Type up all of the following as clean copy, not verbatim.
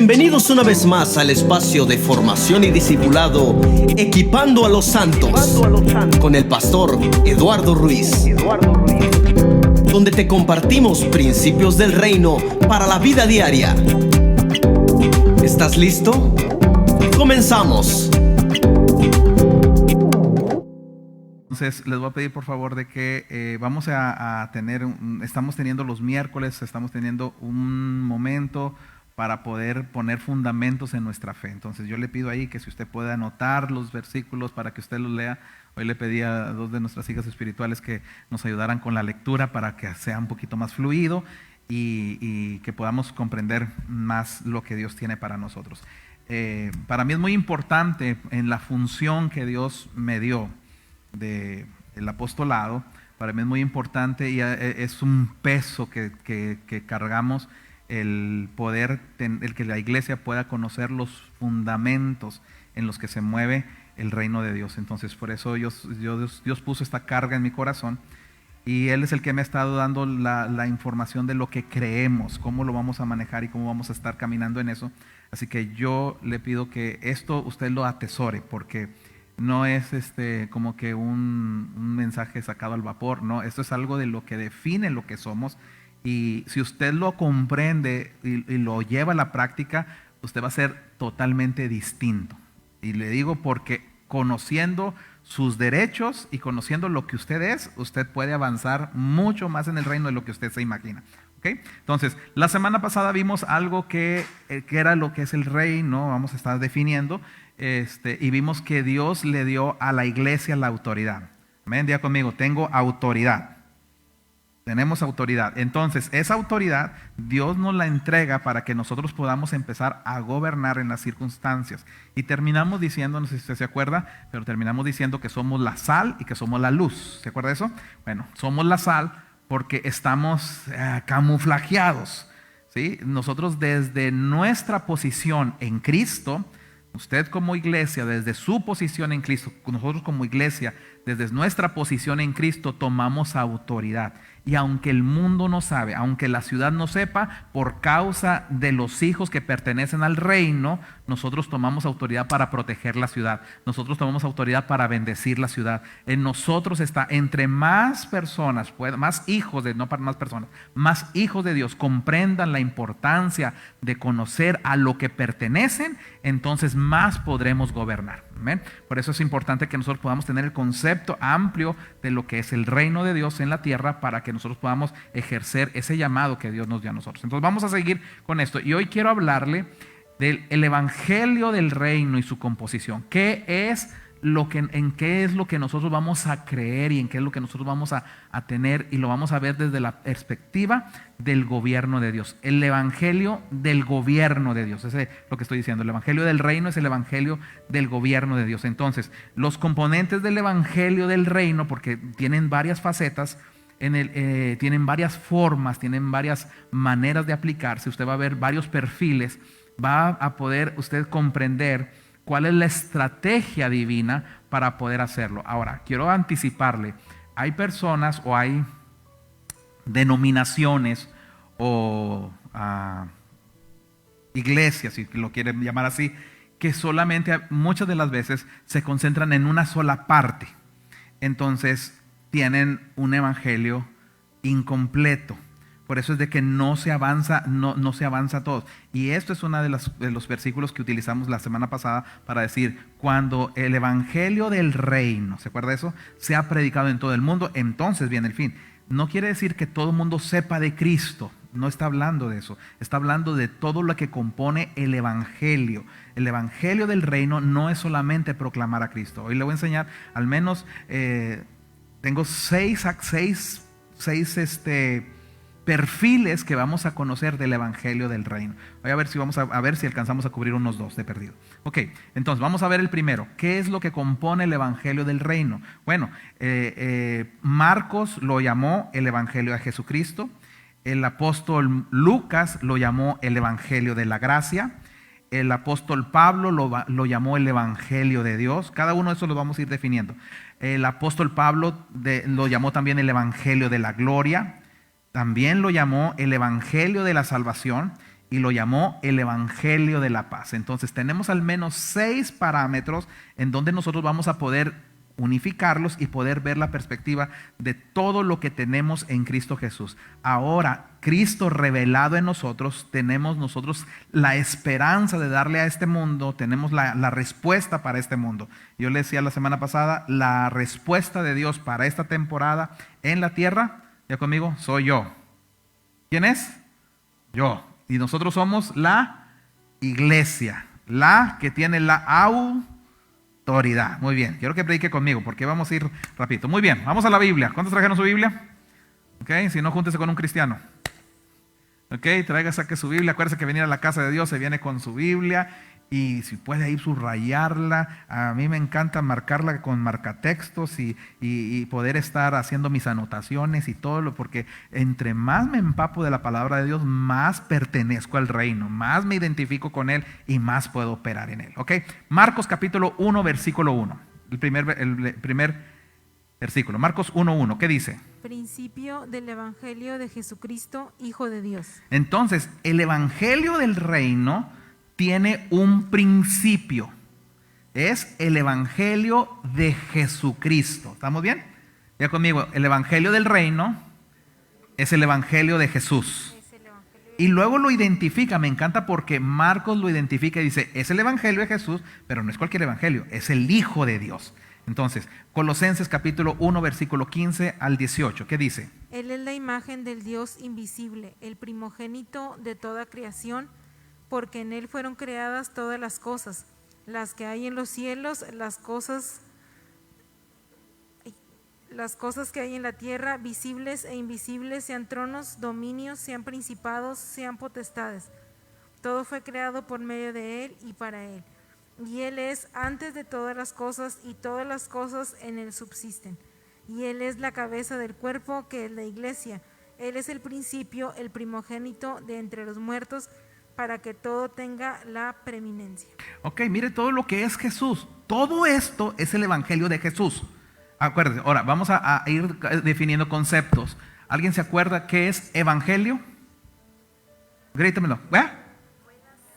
Bienvenidos una vez más al espacio de formación y discipulado Equipando a los Santos con el pastor Eduardo Ruiz, donde te compartimos principios del reino para la vida diaria. ¿Estás listo? ¡Comenzamos! Entonces les voy a pedir por favor de que vamos a tener, estamos teniendo los miércoles, estamos teniendo un momento para poder poner fundamentos en nuestra fe. Entonces yo le pido ahí que si usted puede anotar los versículos para que usted los lea. Hoy le pedí a dos de nuestras hijas espirituales que nos ayudaran con la lectura para que sea un poquito más fluido y que podamos comprender más lo que Dios tiene para nosotros. Para mí es muy importante en la función que Dios me dio del apostolado. Para mí es muy importante y es un peso que cargamos el poder, el que la iglesia pueda conocer los fundamentos en los que se mueve el reino de Dios. Entonces por eso Dios puso esta carga en mi corazón y Él es el que me ha estado dando la información de lo que creemos, cómo lo vamos a manejar y cómo vamos a estar caminando en eso. Así que yo le pido que esto usted lo atesore, porque no es como que un mensaje sacado al vapor, no, esto es algo de lo que define lo que somos. Y si usted lo comprende y lo lleva a la práctica, usted va a ser totalmente distinto. Y le digo porque conociendo sus derechos y conociendo lo que usted es, usted puede avanzar mucho más en el reino de lo que usted se imagina. ¿Okay? Entonces, la semana pasada vimos algo que era lo que es el reino, vamos a estar definiendo, y vimos que Dios le dio a la iglesia la autoridad. Amén, diga conmigo, tengo autoridad. Tenemos autoridad. Entonces, esa autoridad Dios nos la entrega para que nosotros podamos empezar a gobernar en las circunstancias. Y terminamos diciendo, no sé si usted se acuerda, pero terminamos diciendo que somos la sal y que somos la luz. ¿Se acuerda de eso? Bueno, somos la sal porque estamos camuflajeados, ¿sí? Nosotros desde nuestra posición en Cristo, usted como iglesia, desde su posición en Cristo, nosotros como iglesia, desde nuestra posición en Cristo tomamos autoridad. Y aunque el mundo no sabe, aunque la ciudad no sepa, por causa de los hijos que pertenecen al reino, nosotros tomamos autoridad para proteger la ciudad. Nosotros tomamos autoridad para bendecir la ciudad. En nosotros está, entre más personas, más hijos de Dios comprendan la importancia de conocer a lo que pertenecen, entonces más podremos gobernar. ¿Amén? Por eso es importante que nosotros podamos tener el concepto amplio de lo que es el reino de Dios en la tierra para que nosotros podamos ejercer ese llamado que Dios nos dio a nosotros. Entonces vamos a seguir con esto y hoy quiero hablarle del evangelio del reino y su composición. ¿Qué es en qué es lo que nosotros vamos a creer y en qué es lo que nosotros vamos a tener? Y lo vamos a ver desde la perspectiva del gobierno de Dios. El evangelio del gobierno de Dios, ese es lo que estoy diciendo. El evangelio del reino es el evangelio del gobierno de Dios. Entonces, los componentes del evangelio del reino, porque tienen varias facetas, tienen varias formas, tienen varias maneras de aplicarse. Usted va a ver varios perfiles, va a poder usted comprender cuál es la estrategia divina para poder hacerlo. Ahora, quiero anticiparle, hay personas o hay denominaciones o iglesias, si lo quieren llamar así, que solamente muchas de las veces se concentran en una sola parte. Entonces tienen un evangelio incompleto. Por eso es de que no se avanza todo. Y esto es uno de los versículos que utilizamos la semana pasada para decir, cuando el evangelio del reino, ¿se acuerda de eso? Se ha predicado en todo el mundo, entonces viene el fin. No quiere decir que todo el mundo sepa de Cristo. No está hablando de eso. Está hablando de todo lo que compone el evangelio. El evangelio del reino no es solamente proclamar a Cristo. Hoy le voy a enseñar, al menos, tengo seis perfiles que vamos a conocer del evangelio del reino. Voy a ver si alcanzamos a cubrir unos 2 de perdido. Ok, entonces vamos a ver el primero. ¿Qué es lo que compone el evangelio del reino? Bueno, Marcos lo llamó el evangelio de Jesucristo. El apóstol Lucas lo llamó el evangelio de la gracia. El apóstol Pablo lo llamó el evangelio de Dios. Cada uno de esos lo vamos a ir definiendo. El apóstol Pablo lo llamó también el evangelio de la gloria. También lo llamó el evangelio de la salvación y lo llamó el Evangelio de la Paz. Entonces tenemos al menos 6 parámetros en donde nosotros vamos a poder unificarlos y poder ver la perspectiva de todo lo que tenemos en Cristo Jesús. Ahora, Cristo revelado en nosotros, tenemos nosotros la esperanza de darle a este mundo, tenemos la respuesta para este mundo. Yo le decía la semana pasada, la respuesta de Dios para esta temporada en la tierra, ya conmigo, soy yo. ¿Quién es? Yo. Y nosotros somos la iglesia, la que tiene la autoridad. Muy bien, quiero que predique conmigo porque vamos a ir rapidito. Muy bien, vamos a la Biblia. ¿Cuántos trajeron su Biblia? Ok, si no, júntese con un cristiano. Ok, saque su Biblia. Acuérdese que venir a la casa de Dios se viene con su Biblia. Y si puede ahí subrayarla, a mí me encanta marcarla con marcatextos y poder estar haciendo mis anotaciones y todo lo, porque entre más me empapo de la palabra de Dios, más pertenezco al reino, más me identifico con Él y más puedo operar en Él. ¿Ok? Marcos capítulo 1, versículo 1. El primer versículo. Marcos 1:1. ¿Qué dice? Principio del Evangelio de Jesucristo, Hijo de Dios. Entonces, el Evangelio del reino tiene un principio. Es el Evangelio de Jesucristo. ¿Estamos bien? Ya conmigo, el Evangelio del reino es el Evangelio de Jesús. Y luego lo identifica, me encanta porque Marcos lo identifica y dice, es el Evangelio de Jesús, pero no es cualquier Evangelio, es el Hijo de Dios. Entonces, Colosenses capítulo 1, versículo 15 al 18, ¿qué dice? Él es la imagen del Dios invisible, el primogénito de toda creación, porque en Él fueron creadas todas las cosas, las que hay en los cielos, las cosas que hay en la tierra, visibles e invisibles, sean tronos, dominios, sean principados, sean potestades. Todo fue creado por medio de Él y para Él. Y Él es antes de todas las cosas, y todas las cosas en Él subsisten. Y Él es la cabeza del cuerpo, que es la iglesia. Él es el principio, el primogénito de entre los muertos, para que todo tenga la preeminencia. Ok, mire todo lo que es Jesús. Todo esto es el Evangelio de Jesús. Acuérdense, ahora vamos a ir definiendo conceptos. ¿Alguien se acuerda qué es evangelio? Grítamelo.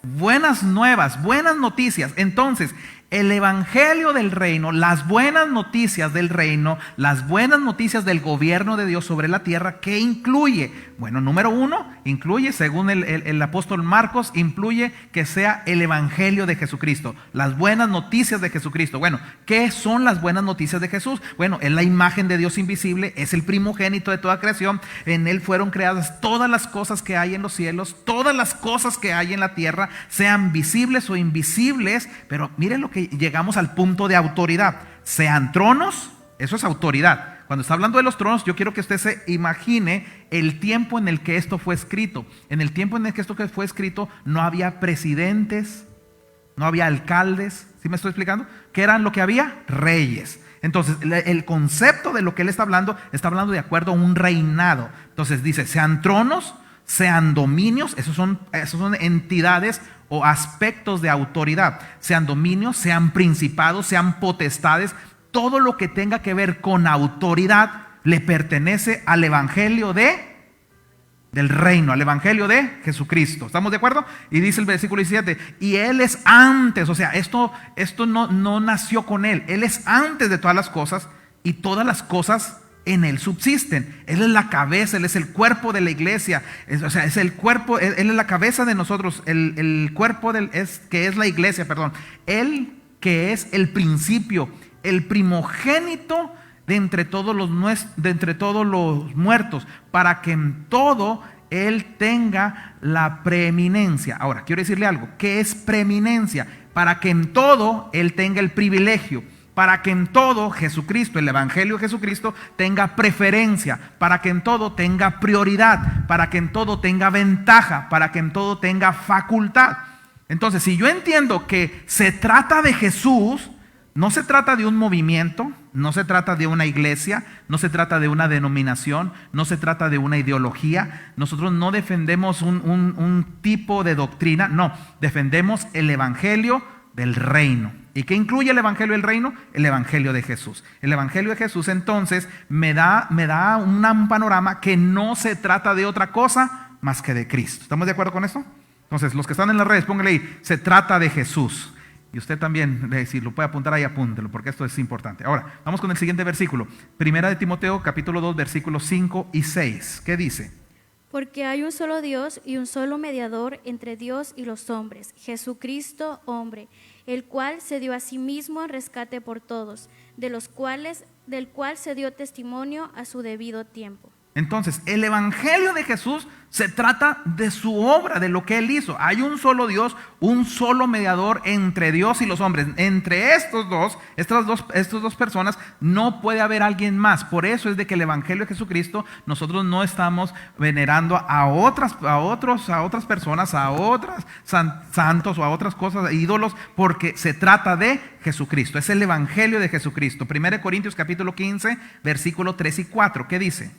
Buenas nuevas, buenas noticias. Entonces, el Evangelio del reino, las buenas noticias del reino, las buenas noticias del gobierno de Dios sobre la tierra, ¿qué incluye? Bueno, número 1, incluye, según el apóstol Marcos, incluye que sea el Evangelio de Jesucristo, las buenas noticias de Jesucristo. Bueno, ¿qué son las buenas noticias de Jesús? Bueno, es la imagen de Dios invisible, es el primogénito de toda creación, en Él fueron creadas todas las cosas que hay en los cielos, todas las cosas que hay en la tierra, sean visibles o invisibles, pero miren lo que llegamos al punto de autoridad, sean tronos, eso es autoridad. Cuando está hablando de los tronos, yo quiero que usted se imagine el tiempo en el que esto fue escrito. En el tiempo en el que esto fue escrito no había presidentes, no había alcaldes, ¿sí me estoy explicando? ¿Qué eran lo que había? Reyes. Entonces el concepto de lo que él está hablando de acuerdo a un reinado. Entonces dice, sean tronos, sean dominios, esos son entidades o aspectos de autoridad, sean dominios, sean principados, sean potestades, todo lo que tenga que ver con autoridad le pertenece al Evangelio del reino, al Evangelio de Jesucristo. ¿Estamos de acuerdo? Y dice el versículo 17, y Él es antes, o sea, esto no nació con Él, Él es antes de todas las cosas y todas las cosas en Él subsisten. Él es la cabeza, Él es el cuerpo de la iglesia, es el cuerpo, Él es la cabeza de nosotros, el cuerpo que es la iglesia, perdón. Él que es el principio, el primogénito de entre todos los muertos, para que en todo Él tenga la preeminencia. Ahora, quiero decirle algo, ¿qué es preeminencia? Para que en todo Él tenga el privilegio, para que en todo Jesucristo, el Evangelio de Jesucristo, tenga preferencia, para que en todo tenga prioridad, para que en todo tenga ventaja, para que en todo tenga facultad. Entonces, si yo entiendo que se trata de Jesús, no se trata de un movimiento, no se trata de una iglesia, no se trata de una denominación, no se trata de una ideología. Nosotros no defendemos un tipo de doctrina, no, defendemos el Evangelio del reino. ¿Y qué incluye el Evangelio del reino? El Evangelio de Jesús. El Evangelio de Jesús entonces me da un panorama que no se trata de otra cosa más que de Cristo. ¿Estamos de acuerdo con eso? Entonces, los que están en las redes, pónganle ahí, se trata de Jesús. Y usted también, si lo puede apuntar ahí, apúntelo, porque esto es importante. Ahora, vamos con el siguiente versículo. Primera de Timoteo, capítulo 2, versículos 5 y 6. ¿Qué dice? Porque hay un solo Dios y un solo mediador entre Dios y los hombres, Jesucristo hombre, el cual se dio a sí mismo en rescate por todos, del cual se dio testimonio a su debido tiempo. Entonces, el evangelio de Jesús se trata de su obra, de lo que Él hizo. Hay un solo Dios, un solo mediador entre Dios y los hombres. Entre estas dos personas no puede haber alguien más. Por eso es de que el evangelio de Jesucristo, nosotros no estamos venerando a otras personas, a otros santos o a otras cosas, ídolos, porque se trata de Jesucristo. Es el evangelio de Jesucristo. 1 Corintios capítulo 15, versículo 3 y 4. ¿Qué dice?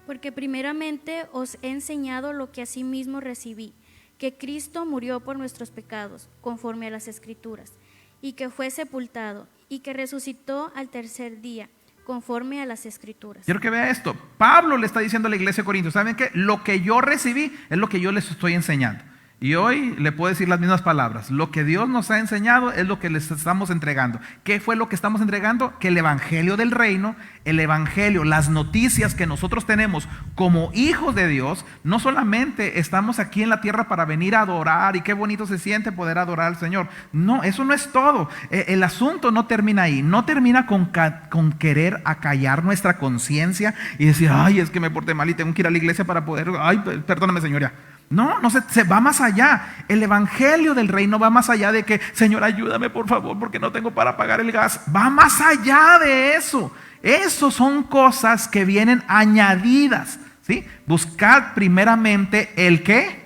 Porque primeramente os he enseñado lo que asimismo recibí, que Cristo murió por nuestros pecados, conforme a las Escrituras, y que fue sepultado, y que resucitó al tercer día, conforme a las Escrituras. Quiero que vea esto. Pablo le está diciendo a la iglesia de Corinto, ¿saben qué? Lo que yo recibí es lo que yo les estoy enseñando. Y hoy le puedo decir las mismas palabras. Lo que Dios nos ha enseñado es lo que les estamos entregando. ¿Qué fue lo que estamos entregando? Que el evangelio del reino, el evangelio, las noticias que nosotros tenemos como hijos de Dios, no solamente estamos aquí en la tierra para venir a adorar y qué bonito se siente poder adorar al Señor. No, eso no es todo. El asunto no termina ahí. No termina con querer acallar nuestra conciencia y decir, ay, es que me porté mal y tengo que ir a la iglesia para poder, ay, perdóname, Señor, ya. No, se va más allá. El evangelio del reino va más allá de que, Señor, ayúdame por favor porque no tengo para pagar el gas. Va más allá de eso. Eso son cosas que vienen añadidas, ¿sí? Buscad primeramente el ¿qué?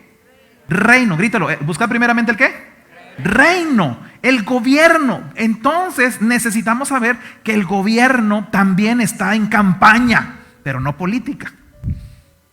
Reino. Grítalo. Buscad primeramente el ¿qué? Reino. El gobierno. Entonces necesitamos saber que el gobierno también está en campaña, pero no política.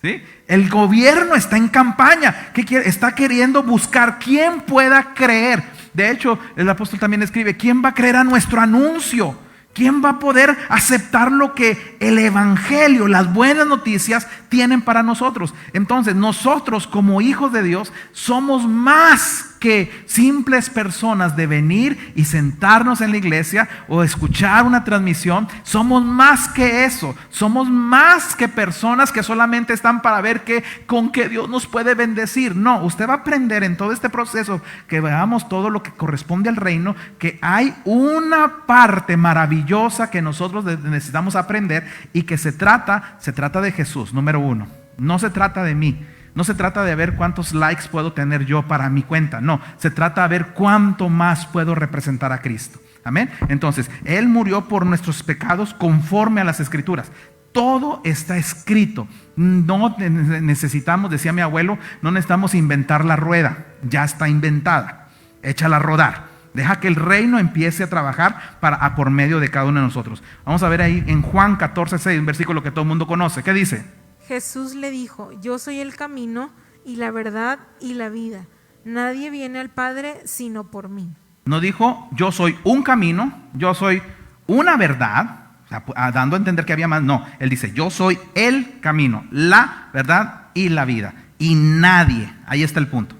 ¿Sí? El gobierno está en campaña. ¿Qué quiere? Está queriendo buscar quién pueda creer. De hecho, el apóstol también escribe, ¿quién va a creer a nuestro anuncio? ¿Quién va a poder aceptar lo que el evangelio, las buenas noticias tienen para nosotros? Entonces, nosotros como hijos de Dios somos más que simples personas de venir y sentarnos en la iglesia o escuchar una transmisión. Somos más que eso. Somos más que personas que solamente están para ver con qué Dios nos puede bendecir. No, usted va a aprender en todo este proceso que veamos todo lo que corresponde al reino, que hay una parte maravillosa que nosotros necesitamos aprender y que se trata de Jesús, número uno. No se trata de mí. No se trata de ver cuántos likes puedo tener yo para mi cuenta. No, se trata de ver cuánto más puedo representar a Cristo. Amén. Entonces, Él murió por nuestros pecados conforme a las Escrituras. Todo está escrito. No necesitamos, decía mi abuelo, no necesitamos inventar la rueda. Ya está inventada. Échala a rodar. Deja que el reino empiece a trabajar por medio de cada uno de nosotros. Vamos a ver ahí en Juan 14:6, un versículo que todo el mundo conoce. ¿Qué dice? Jesús le dijo, yo soy el camino y la verdad y la vida. Nadie viene al Padre sino por mí. No dijo, yo soy un camino, yo soy una verdad, o sea, dando a entender que había más. No, Él dice, yo soy el camino, la verdad y la vida. Y nadie, ahí está el punto.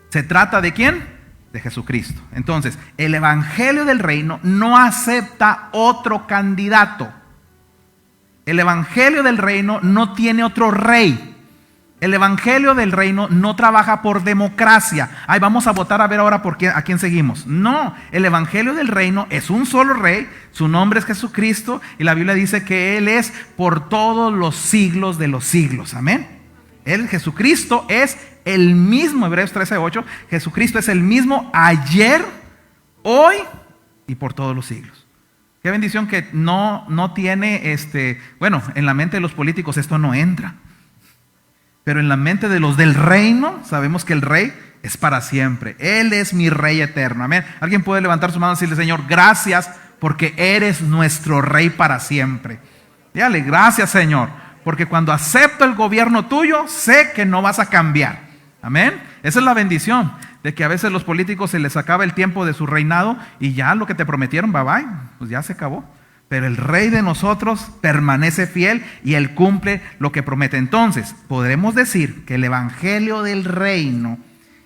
¿Se trata de quién? De Jesucristo. Entonces, el evangelio del reino no acepta otro candidato. El evangelio del reino no tiene otro rey. El evangelio del reino no trabaja por democracia. Ay, vamos a votar a ver ahora a quién seguimos. No, el evangelio del reino es un solo rey. Su nombre es Jesucristo y la Biblia dice que Él es por todos los siglos de los siglos. Amén. Jesucristo es el mismo, Hebreos 13:8. Jesucristo es el mismo ayer, hoy y por todos los siglos. Qué bendición que no tiene, bueno, en la mente de los políticos esto no entra. Pero en la mente de los del reino, sabemos que el rey es para siempre. Él es mi rey eterno. Amén. Alguien puede levantar su mano y decirle, Señor, gracias porque eres nuestro rey para siempre. Dígale, gracias, Señor, porque cuando acepto el gobierno tuyo, sé que no vas a cambiar. Amén. Esa es la bendición. De que a veces los políticos se les acaba el tiempo de su reinado y ya lo que te prometieron, bye bye, pues ya se acabó. Pero el rey de nosotros permanece fiel y Él cumple lo que promete. Entonces, podremos decir que el evangelio del reino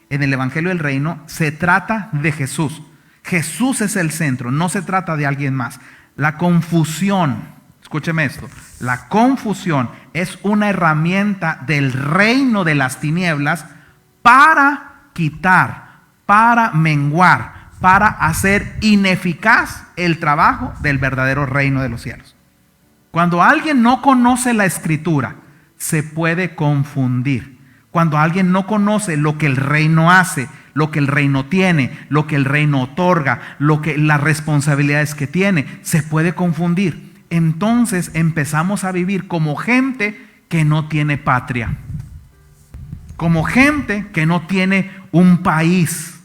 en el Evangelio del Reino se trata de Jesús. Jesús es el centro, no se trata de alguien más. La confusión, escúcheme esto, la confusión es una herramienta del reino de las tinieblas para quitar, para menguar, para hacer ineficaz el trabajo del verdadero reino de los cielos. Cuando alguien no conoce la Escritura, se puede confundir. Cuando alguien no conoce lo que el reino hace, lo que el reino tiene, lo que el reino otorga, las responsabilidades que tiene, se puede confundir. Entonces empezamos a vivir como gente que no tiene patria, como gente que no tiene un país,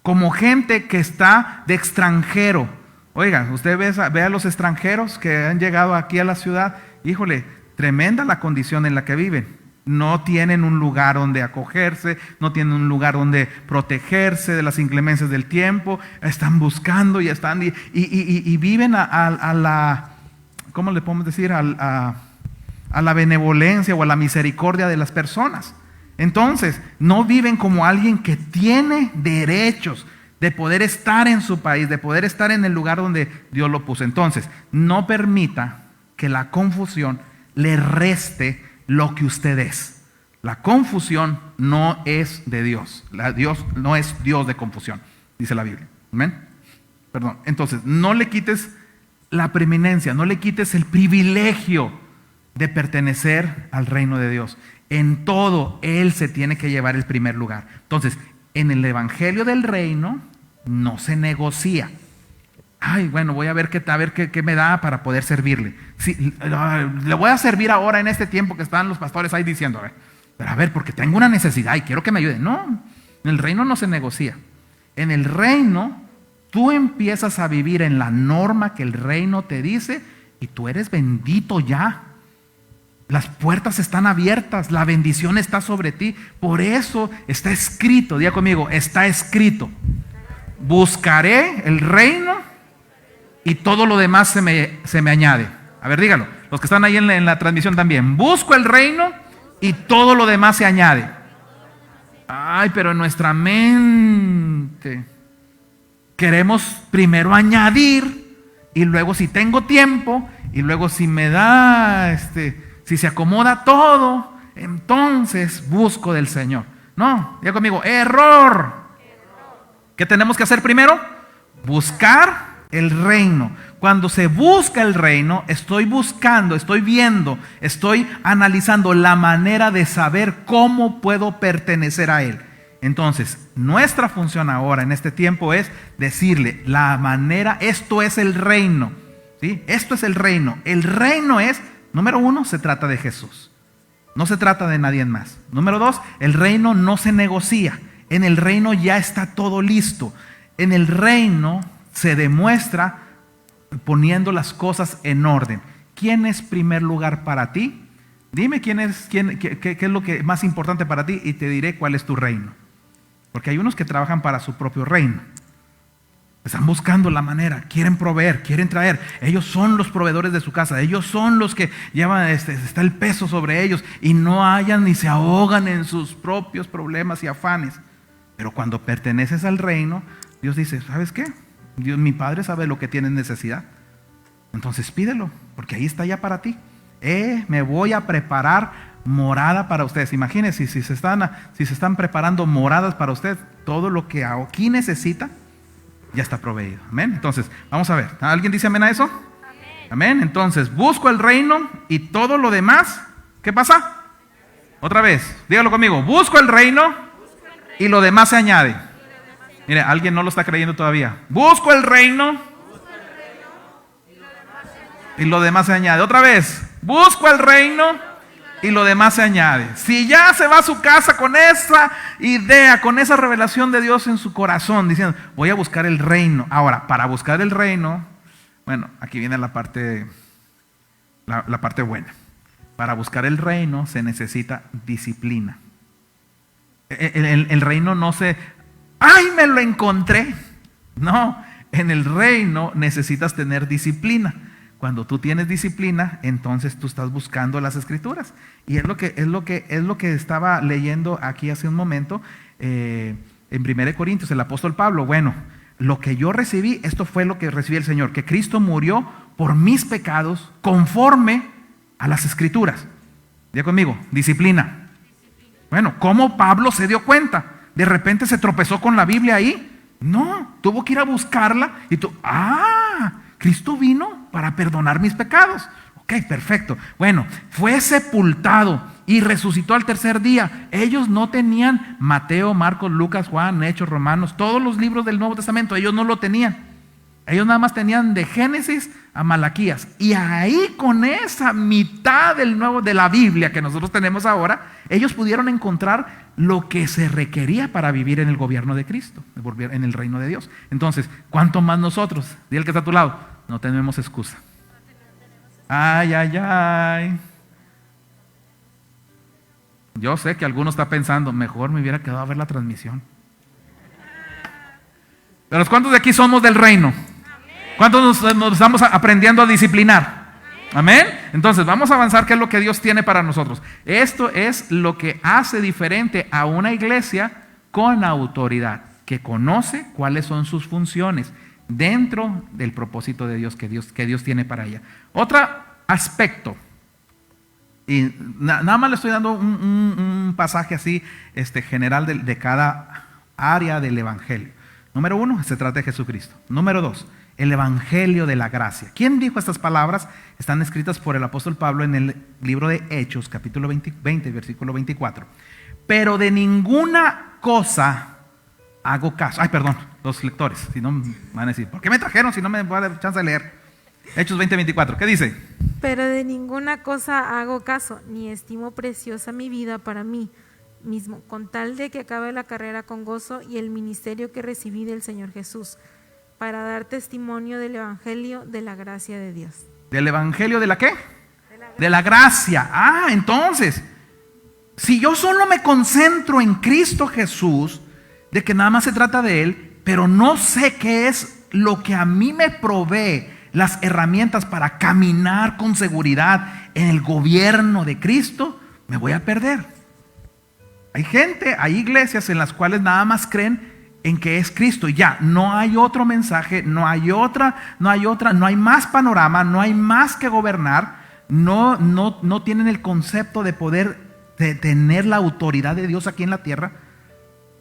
como gente que está de extranjero. Oiga, usted ve a los extranjeros que han llegado aquí a la ciudad, híjole, tremenda la condición en la que viven. No tienen un lugar donde acogerse, no tienen un lugar donde protegerse de las inclemencias del tiempo, están buscando y viven a la, ¿cómo le podemos decir? A la benevolencia o a la misericordia de las personas. Entonces, no viven como alguien que tiene derechos de poder estar en su país, de poder estar en el lugar donde Dios lo puso. Entonces, no permita que la confusión le reste lo que usted es. La confusión no es de Dios. Dios no es Dios de confusión, dice la Biblia. ¿Amén? Perdón. Entonces, no le quites la preeminencia, no le quites el privilegio de pertenecer al reino de Dios. En todo, Él se tiene que llevar el primer lugar. Entonces, en el Evangelio del Reino no se negocia. Ay, bueno, voy a ver qué me da para poder servirle. Sí, le voy a servir ahora en este tiempo que están los pastores ahí diciendo, pero a ver, porque tengo una necesidad y quiero que me ayuden. No, en el reino no se negocia. En el reino, tú empiezas a vivir en la norma que el reino te dice y tú eres bendito ya. Las puertas están abiertas, la bendición está sobre ti. Por eso está escrito, diga conmigo, está escrito. Buscaré el reino y todo lo demás se me añade. A ver, dígalo. Los que están ahí en la transmisión también. Busco el reino y todo lo demás se añade. Ay, pero en nuestra mente queremos primero añadir y luego si tengo tiempo y luego si me da, si se acomoda todo, entonces busco del Señor. No, diga conmigo, error. ¿Qué tenemos que hacer primero? Buscar el reino. Cuando se busca el reino, estoy buscando, estoy viendo, estoy analizando la manera de saber cómo puedo pertenecer a Él. Entonces, nuestra función ahora en este tiempo es decirle la manera, esto es el reino, ¿sí? Esto es el reino. El reino es, número uno, se trata de Jesús. No se trata de nadie más. Número dos, el reino no se negocia. En el reino ya está todo listo. En el reino se demuestra poniendo las cosas en orden. ¿Quién es primer lugar para ti? Dime qué es lo que más importante para ti y te diré cuál es tu reino. Porque hay unos que trabajan para su propio reino. Están buscando la manera, quieren proveer, quieren traer. Ellos son los proveedores de su casa, ellos son los que llevan, está el peso sobre ellos y no hallan ni se ahogan en sus propios problemas y afanes. Pero cuando perteneces al reino, Dios dice, ¿sabes qué? Dios, mi Padre sabe lo que tienes necesidad. Entonces pídelo, porque ahí está ya para ti. Me voy a preparar morada para ustedes. Imagínense, si se están preparando moradas para usted, todo lo que aquí necesita ya está proveído. Amén. Entonces, vamos a ver. ¿Alguien dice amén a eso? Amén. Amén. Entonces, busco el reino y todo lo demás, ¿qué pasa? Otra vez, dígalo conmigo. Busco el reino y lo demás se añade. Mire, alguien no lo está creyendo todavía. Busco el reino y lo demás se añade. Otra vez, busco el reino y lo demás se añade. Si ya se va a su casa con esa idea, con esa revelación de Dios en su corazón, diciendo, voy a buscar el reino. Ahora, para buscar el reino, bueno, aquí viene la parte buena. Para buscar el reino se necesita disciplina. El reino no se... ¡Ay, me lo encontré! No, en el reino necesitas tener disciplina. Cuando tú tienes disciplina, entonces tú estás buscando las Escrituras. Y es lo que estaba leyendo aquí hace un momento. en 1 Corintios, el apóstol Pablo, bueno, lo que yo recibí, esto fue lo que recibí el Señor, que Cristo murió por mis pecados conforme a las Escrituras. Diga conmigo, disciplina. Bueno, ¿cómo Pablo se dio cuenta? ¿De repente se tropezó con la Biblia ahí? No, tuvo que ir a buscarla y Cristo vino para perdonar mis pecados. Ok, perfecto. Bueno, fue sepultado y resucitó al tercer día. Ellos no tenían Mateo, Marcos, Lucas, Juan, Hechos, Romanos, todos los libros del Nuevo Testamento, ellos no lo tenían. Ellos nada más tenían de Génesis a Malaquías. Y ahí, con esa mitad de la Biblia que nosotros tenemos ahora, ellos pudieron encontrar lo que se requería para vivir en el gobierno de Cristo, en el reino de Dios. Entonces, ¿cuánto más nosotros? Dile al que está a tu lado, no tenemos excusa. Ay, ay, ay. Yo sé que alguno está pensando, mejor me hubiera quedado a ver la transmisión. Pero ¿cuántos de aquí somos del reino? ¿Cuántos nos estamos aprendiendo a disciplinar? Amén. Entonces vamos a avanzar. ¿Qué es lo que Dios tiene para nosotros? Esto es lo que hace diferente a una iglesia con autoridad, que conoce cuáles son sus funciones dentro del propósito de Dios que Dios tiene para ella. Otro aspecto, y nada más le estoy dando un pasaje así general de cada área del evangelio. Número 1, se trata de Jesucristo. Número 2, el evangelio de la gracia. ¿Quién dijo estas palabras? Están escritas por el apóstol Pablo en el libro de Hechos, capítulo 20, versículo 24. Pero de ninguna cosa hago caso. Ay, perdón, los lectores, si no van a decir, ¿por qué me trajeron si no me voy a dar chance de leer? Hechos 20, 24, ¿qué dice? Pero de ninguna cosa hago caso, ni estimo preciosa mi vida para mí mismo, con tal de que acabe la carrera con gozo y el ministerio que recibí del Señor Jesús, para dar testimonio del evangelio de la gracia de Dios. ¿Del evangelio de la qué? De la gracia. Entonces, si yo solo me concentro en Cristo Jesús, de que nada más se trata de Él, pero no sé qué es lo que a mí me provee las herramientas para caminar con seguridad en el gobierno de Cristo, me voy a perder. Hay iglesias en las cuales nada más creen en que es Cristo y ya, no hay otro mensaje, no hay más panorama, no hay más que gobernar, no tienen el concepto de poder tener la autoridad de Dios aquí en la tierra,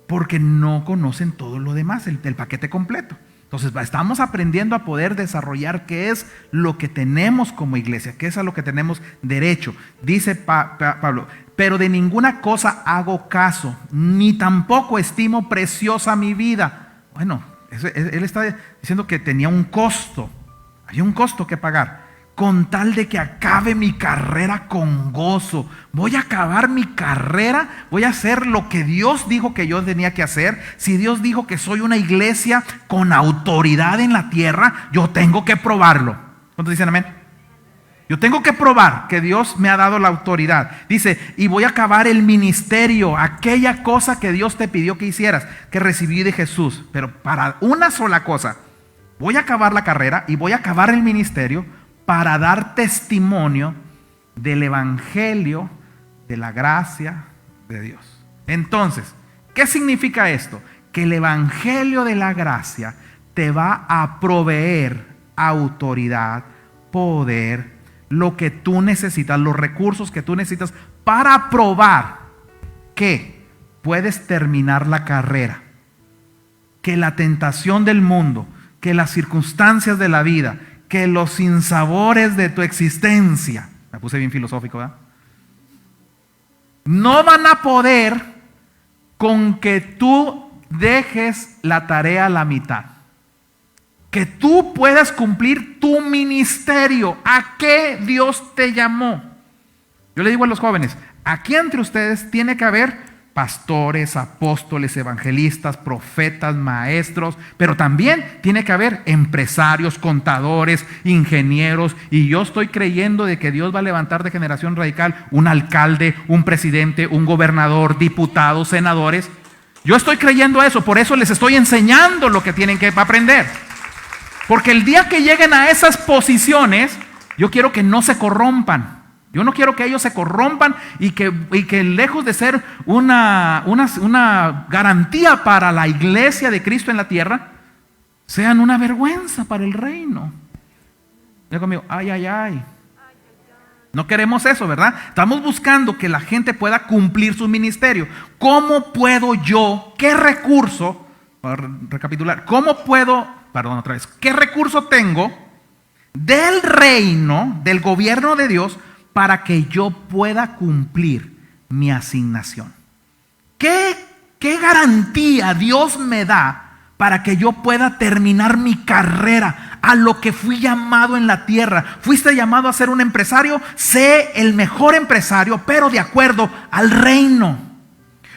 porque no conocen todo lo demás, el paquete completo. Entonces estamos aprendiendo a poder desarrollar qué es lo que tenemos como iglesia, qué es a lo que tenemos derecho. Dice Pablo, pero de ninguna cosa hago caso, ni tampoco estimo preciosa mi vida. Bueno, él está diciendo que tenía un costo, hay un costo que pagar, con tal de que acabe mi carrera con gozo. Voy a acabar mi carrera, voy a hacer lo que Dios dijo que yo tenía que hacer. Si Dios dijo que soy una iglesia con autoridad en la tierra, yo tengo que probarlo. ¿Cuántos dicen amén? Yo tengo que probar que Dios me ha dado la autoridad. Dice, y voy a acabar el ministerio, aquella cosa que Dios te pidió que hicieras, que recibí de Jesús. Pero para una sola cosa, voy a acabar la carrera y voy a acabar el ministerio para dar testimonio del evangelio de la gracia de Dios. Entonces, ¿qué significa esto? Que el evangelio de la gracia te va a proveer autoridad, poder, lo que tú necesitas, los recursos que tú necesitas para probar que puedes terminar la carrera, que la tentación del mundo, que las circunstancias de la vida, que los sinsabores de tu existencia, me puse bien filosófico, ¿verdad? No van a poder con que tú dejes la tarea a la mitad, que tú puedas cumplir tu ministerio. ¿A qué Dios te llamó? Yo le digo a los jóvenes, aquí entre ustedes tiene que haber pastores, apóstoles, evangelistas, profetas, maestros, pero también tiene que haber empresarios, contadores, ingenieros, y yo estoy creyendo de que Dios va a levantar de Generación Radical un alcalde, un presidente, un gobernador, diputados, senadores. Yo estoy creyendo eso, por eso les estoy enseñando lo que tienen que aprender, porque el día que lleguen a esas posiciones, yo quiero que no se corrompan. Yo no quiero que ellos se corrompan y que lejos de ser una garantía para la iglesia de Cristo en la tierra, sean una vergüenza para el reino. Diga conmigo, ay, ay, ay. No queremos eso, ¿verdad? Estamos buscando que la gente pueda cumplir su ministerio. ¿Cómo puedo yo, qué recurso, para recapitular, qué recurso tengo del reino, del gobierno de Dios, para que yo pueda cumplir mi asignación? ¿Qué garantía Dios me da para que yo pueda terminar mi carrera a lo que fui llamado en la tierra? ¿Fuiste llamado a ser un empresario? Sé el mejor empresario, pero de acuerdo al reino.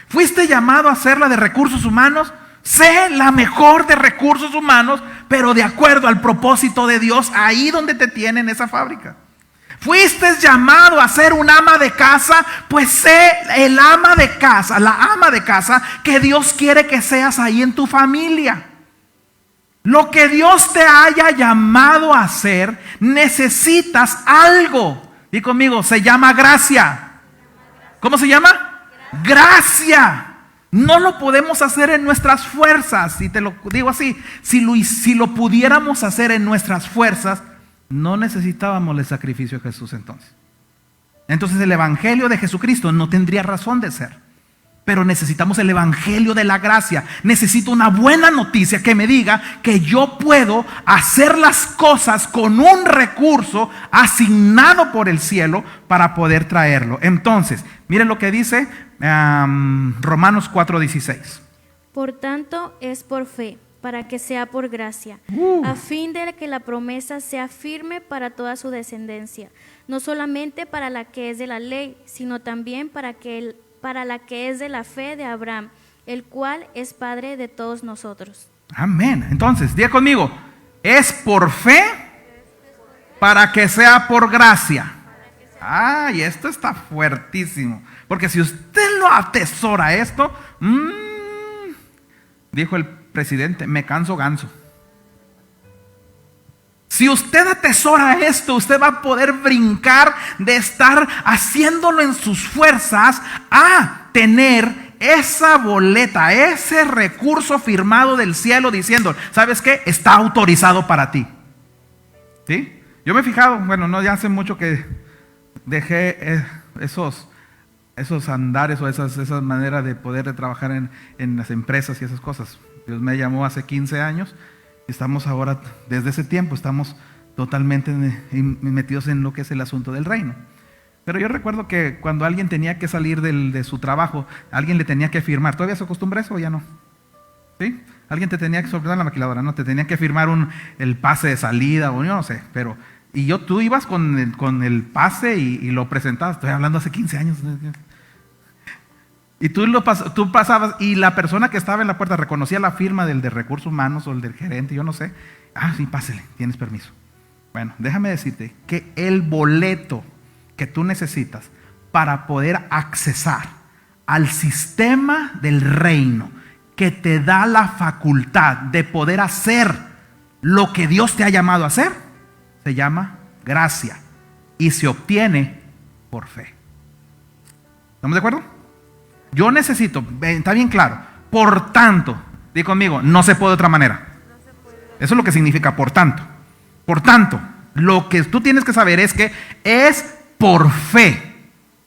¿Fuiste llamado a ser la de recursos humanos? Sé la mejor de recursos humanos, pero de acuerdo al propósito de Dios, ahí donde te tienen esa fábrica. ¿Fuiste llamado a ser un ama de casa? Pues sé la ama de casa que Dios quiere que seas ahí en tu familia. Lo que Dios te haya llamado a hacer, necesitas algo. Y conmigo, se llama gracia. ¿Cómo se llama? Gracia. No lo podemos hacer en nuestras fuerzas. Y te lo digo así, si lo pudiéramos hacer en nuestras fuerzas, no necesitábamos el sacrificio de Jesús entonces. Entonces el evangelio de Jesucristo no tendría razón de ser. Pero necesitamos el evangelio de la gracia. Necesito una buena noticia que me diga que yo puedo hacer las cosas con un recurso asignado por el cielo para poder traerlo. Entonces, miren lo que dice Romanos 4:16. Por tanto, es por fe, para que sea por gracia, a fin de que la promesa sea firme para toda su descendencia, no solamente para la que es de la ley, sino también para la que es de la fe de Abraham, el cual es Padre de todos nosotros. Amén. Entonces, diga conmigo, es por fe para que sea por gracia. Ay, esto está fuertísimo. Porque si usted lo atesora esto, dijo el presidente, me canso ganso. Si usted atesora esto, usted va a poder brincar de estar haciéndolo en sus fuerzas a tener esa boleta, ese recurso firmado del cielo diciendo, ¿sabes qué? Está autorizado para ti. ¿Sí? Yo me he fijado, bueno, no, ya hace mucho que dejé esos andares o esas maneras de poder trabajar en las empresas y esas cosas. Dios me llamó hace 15 años. Estamos ahora, desde ese tiempo, estamos totalmente metidos en lo que es el asunto del reino. Pero yo recuerdo que cuando alguien tenía que salir de su trabajo, alguien le tenía que firmar. ¿Todavía se acostumbra eso o ya no? ¿Sí? Alguien te tenía que, sobre todo en la maquiladora, ¿no? Te tenía que firmar el pase de salida o yo no sé, pero... tú ibas con el pase y lo presentabas. Estoy hablando hace 15 años. Y tú pasabas y la persona que estaba en la puerta reconocía la firma del de recursos humanos o el del gerente, yo no sé. Ah, sí, pásele, tienes permiso. Bueno, déjame decirte que el boleto que tú necesitas para poder accesar al sistema del reino que te da la facultad de poder hacer lo que Dios te ha llamado a hacer, se llama gracia y se obtiene por fe. ¿Estamos de acuerdo? Yo necesito, está bien claro, por tanto, di conmigo, no se puede de otra manera. Eso es lo que significa por tanto. Por tanto, lo que tú tienes que saber es que es por fe.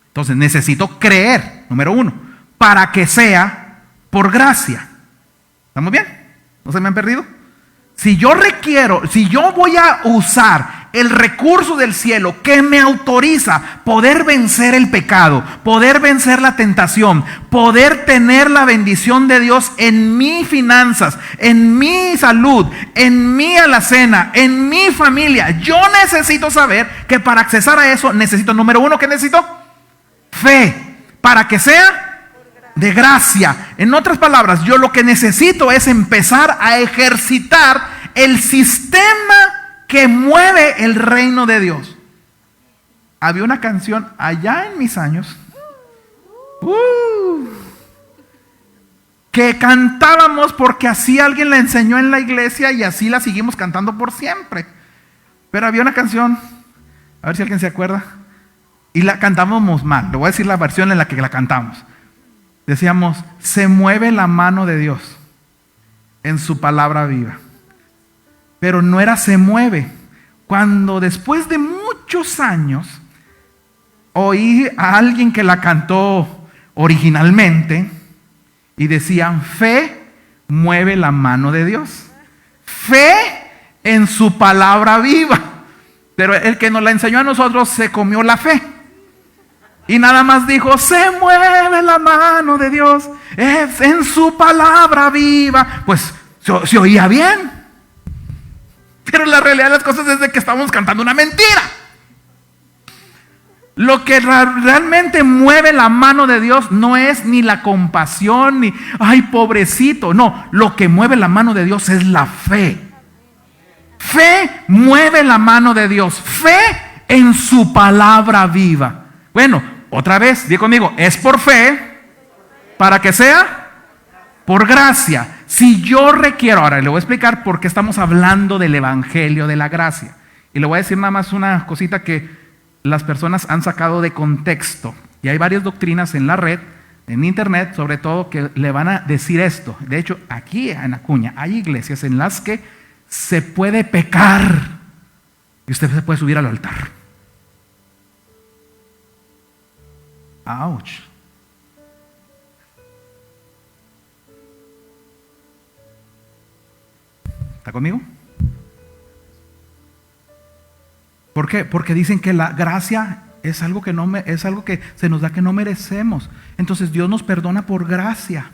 Entonces necesito creer, número 1, para que sea por gracia. ¿Estamos bien? ¿No se me han perdido? Si yo voy a usar el recurso del cielo que me autoriza poder vencer el pecado, poder vencer la tentación, poder tener la bendición de Dios en mis finanzas, en mi salud, en mi alacena, en mi familia, yo necesito saber que para accesar a eso necesito, número 1, ¿qué necesito? Fe, para que sea de gracia. En otras palabras, yo lo que necesito es empezar a ejercitar el sistema que mueve el reino de Dios. Había una canción allá en mis años que cantábamos porque así alguien la enseñó en la iglesia y así la seguimos cantando por siempre. Pero había una canción, a ver si alguien se acuerda. y la cantábamos mal. Le voy a decir la versión en la que la cantamos. Decíamos, se mueve la mano de Dios en su palabra viva. Pero no era se mueve. Cuando después de muchos años oí a alguien que la cantó originalmente y decían, fe mueve la mano de Dios. Fe en su palabra viva. Pero el que nos la enseñó a nosotros se comió la fe. Y nada más dijo, se mueve la mano de Dios es en su palabra viva. Pues se oía bien. Pero la realidad de las cosas es de que estamos cantando una mentira. Lo que realmente mueve la mano de Dios no es ni la compasión, ni, ay, pobrecito. No, lo que mueve la mano de Dios es la fe. Fe mueve la mano de Dios. Fe en su palabra viva. Bueno, otra vez, di conmigo, es por fe, para que sea por gracia. Si yo requiero, ahora le voy a explicar por qué estamos hablando del evangelio de la gracia. Y le voy a decir nada más una cosita que las personas han sacado de contexto. Y hay varias doctrinas en la red, en internet, sobre todo, que le van a decir esto. De hecho, aquí en Acuña hay iglesias en las que se puede pecar y usted se puede subir al altar. Ouch. ¿Está conmigo? ¿Por qué? Porque dicen que la gracia es algo que es algo que se nos da que no merecemos. Entonces Dios nos perdona por gracia.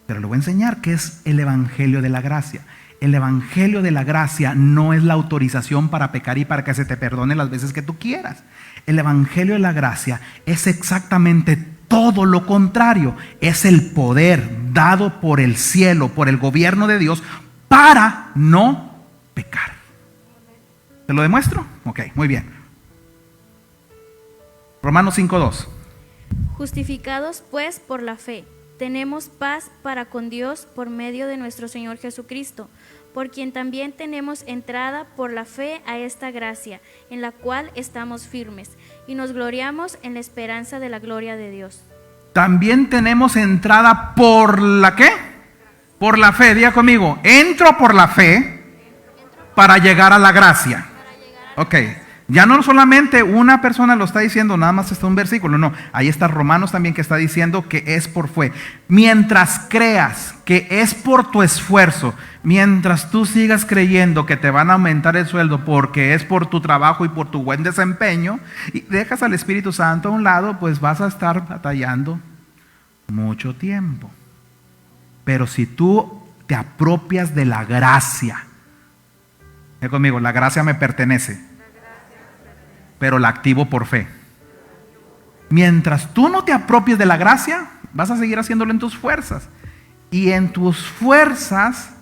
Pero le voy a enseñar qué es el evangelio de la gracia. El evangelio de la gracia no es la autorización para pecar y para que se te perdone las veces que tú quieras. El evangelio de la gracia es exactamente todo lo contrario. Es el poder dado por el cielo, por el gobierno de Dios, para no pecar. ¿Te lo demuestro? Ok, muy bien. Romanos 5:2. Justificados pues por la fe, tenemos paz para con Dios por medio de nuestro Señor Jesucristo, por quien también tenemos entrada por la fe a esta gracia, en la cual estamos firmes, y nos gloriamos en la esperanza de la gloria de Dios. También tenemos entrada por ¿la qué? Por la fe. Diga conmigo, entro por la fe para llegar a la gracia. Ok, ya no solamente una persona lo está diciendo, nada más está un versículo, no, ahí está Romanos también que está diciendo que es por fe. Mientras creas que es por tu esfuerzo, mientras tú sigas creyendo que te van a aumentar el sueldo porque es por tu trabajo y por tu buen desempeño, y dejas al Espíritu Santo a un lado, pues vas a estar batallando mucho tiempo. Pero si tú te apropias de la gracia, conmigo, la gracia me pertenece, pero la activo por fe. Mientras tú no te apropies de la gracia, vas a seguir haciéndolo en tus fuerzas. Y en tus fuerzas,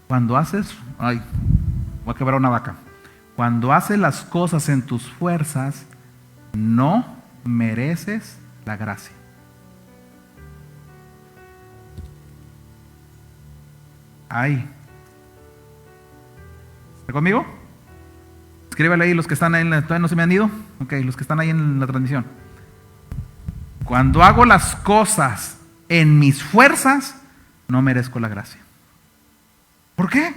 cuando haces, ay, voy a quebrar una vaca. Cuando haces las cosas en tus fuerzas, no mereces la gracia. Ay. ¿Está conmigo? Escríbale ahí los que están ahí, todavía no se me han ido. Ok, los que están ahí en la transmisión. Cuando hago las cosas en mis fuerzas, no merezco la gracia. ¿Por qué?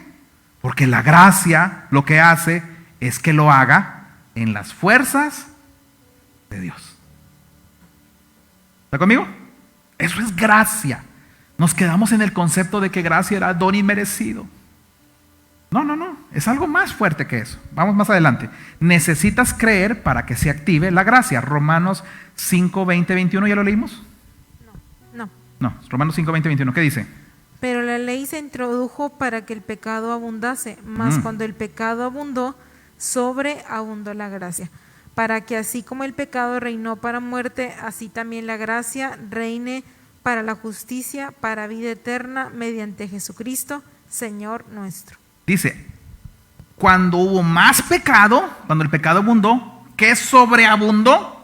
Porque la gracia lo que hace es que lo haga en las fuerzas de Dios. ¿Está conmigo? Eso es gracia. Nos quedamos en el concepto de que gracia era don inmerecido. No, es algo más fuerte que eso. Vamos más adelante. Necesitas creer para que se active la gracia. Romanos 5, 20, 21, ¿ya lo leímos? No, Romanos 5, 20, 21, ¿qué dice? Pero la ley se introdujo para que el pecado abundase, mas cuando el pecado abundó, sobreabundó la gracia. Para que así como el pecado reinó para muerte, así también la gracia reine para la justicia, para vida eterna, mediante Jesucristo, Señor nuestro. Dice, cuando hubo más pecado, cuando el pecado abundó, ¿qué sobreabundó?